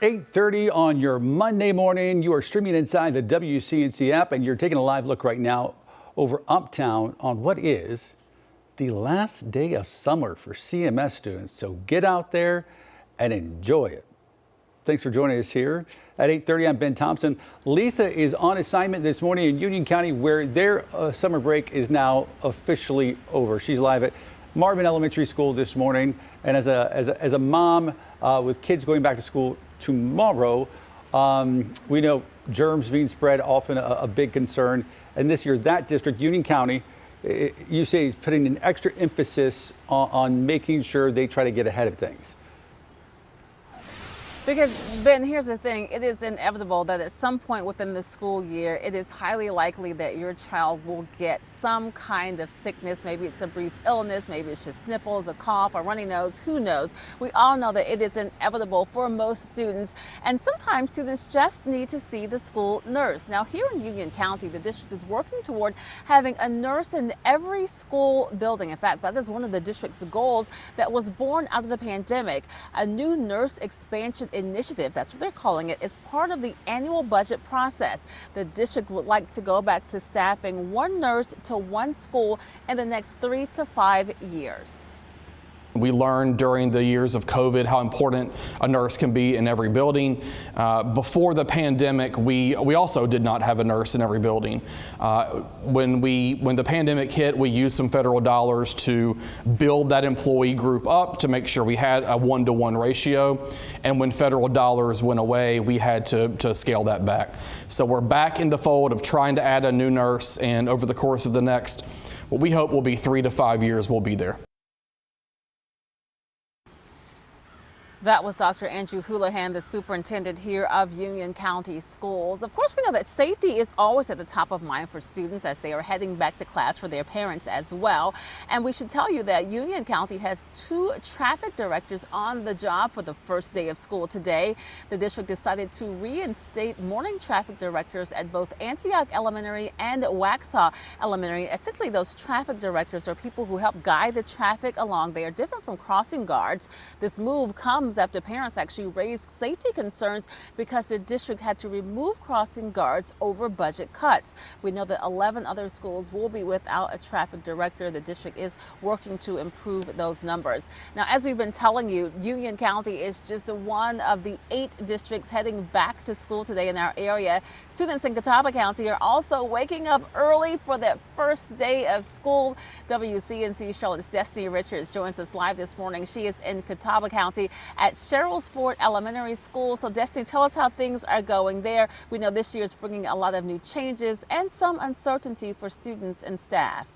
8:30 on your Monday morning. You are streaming inside the WCNC app, and you're taking a live look right now over Uptown on what is the last day of summer for CMS students. So get out there and enjoy it. Thanks for joining us here at 8:30. I'm Ben Thompson. Lisa is on assignment this morning in Union County, where their summer break is now officially over. She's live at Marvin Elementary School this morning, and as a mom with kids going back to school tomorrow, we know germs being spread, often a big concern. And this year, that district, Union County, you say is putting an extra emphasis on making sure they try to get ahead of things. Because, Ben, here's the thing. It is inevitable that at some point within the school year, it is highly likely that your child will get some kind of sickness. Maybe it's a brief illness, maybe it's just sniffles, a cough, a runny nose, who knows? We all know that it is inevitable for most students, and sometimes students just need to see the school nurse. Now, here in Union County, the district is working toward having a nurse in every school building. In fact, that is one of the district's goals that was born out of the pandemic. A new nurse expansion initiative, that's what they're calling it, is part of the annual budget process. The district would like to go back to staffing one nurse to one school in the next 3 to 5 years. We learned during the years of COVID how important a nurse can be in every building. Before the pandemic, we also did not have a nurse in every building. When the pandemic hit, we used some federal dollars to build that employee group up to make sure we had a 1-to-1 ratio. And when federal dollars went away, we had to scale that back. So we're back in the fold of trying to add a new nurse, and over the course of the next, what we hope will be 3 to 5 years, we'll be there. That was Dr. Andrew Houlihan, the superintendent here of Union County Schools. Of course, we know that safety is always at the top of mind for students as they are heading back to class, for their parents as well. And we should tell you that Union County has 2 traffic directors on the job for the first day of school today. The district decided to reinstate morning traffic directors at both Antioch Elementary and Waxhaw Elementary. Essentially, those traffic directors are people who help guide the traffic along. They are different from crossing guards. This move comes after parents actually raised safety concerns because the district had to remove crossing guards over budget cuts. We know that 11 other schools will be without a traffic director. The district is working to improve those numbers. Now, as we've been telling you, Union County is just one of the 8 districts heading back to school today in our area. Students in Catawba County are also waking up early for their first day of school. WCNC Charlotte's Destiny Richards joins us live this morning. She is in Catawba County at Sherrills Ford Elementary School. So Destiny, tell us how things are going there. We know this year is bringing a lot of new changes and some uncertainty for students and staff.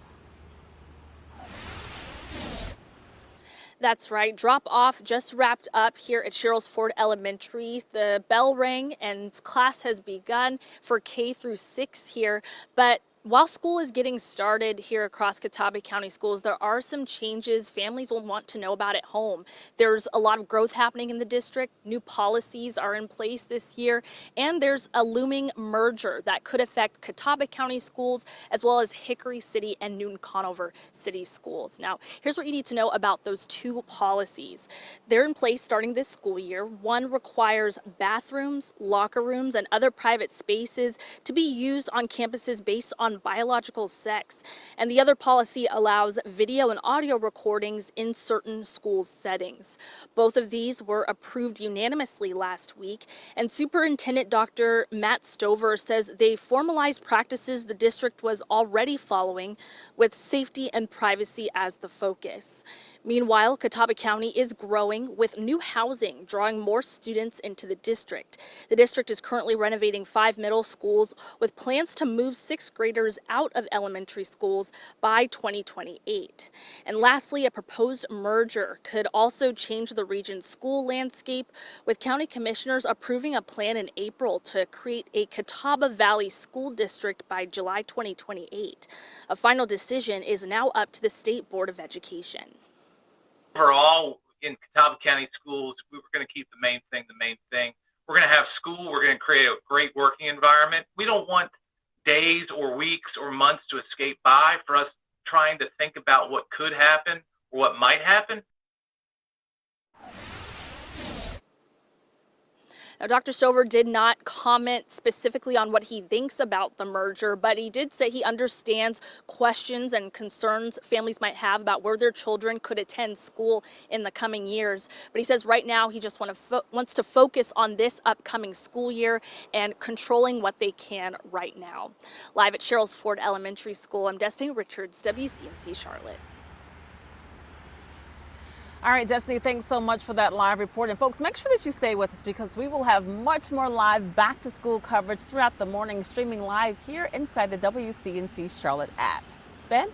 That's right. Drop off just wrapped up here at Sherrills Ford Elementary. The bell rang and class has begun for K through 6 here, but while school is getting started here across Catawba County Schools, there are some changes families will want to know about at home. There's a lot of growth happening in the district. New policies are in place this year, and there's a looming merger that could affect Catawba County Schools as well as Hickory City and Newton Conover City Schools. Now, here's what you need to know about those 2 policies. They're in place starting this school year. One requires bathrooms, locker rooms, and other private spaces to be used on campuses based on biological sex, and the other policy allows video and audio recordings in certain school settings. Both of these were approved unanimously last week, and Superintendent Dr. Matt Stover says they formalized practices the district was already following, with safety and privacy as the focus. Meanwhile, Catawba County is growing with new housing, drawing more students into the district. The district is currently renovating 5 middle schools with plans to move 6th graders out of elementary schools by 2028. And lastly, a proposed merger could also change the region's school landscape, with county commissioners approving a plan in April to create a Catawba Valley School District by July 2028. A final decision is now up to the State Board of Education. Overall, in Catawba County Schools, we were going to keep the main thing. We're going to have school. We're going to create a great working environment. We don't want days or weeks or months to escape by for us trying to think about what could happen or what might happen. Now, Dr. Stover did not comment specifically on what he thinks about the merger, but he did say he understands questions and concerns families might have about where their children could attend school in the coming years. But he says right now he just wants to focus on this upcoming school year and controlling what they can right now. Live at Sherrills Ford Elementary School, I'm Destiny Richards, WCNC Charlotte. All right, Destiny, thanks so much for that live report. And folks, make sure that you stay with us because we will have much more live back to school coverage throughout the morning, streaming live here inside the WCNC Charlotte app. Ben?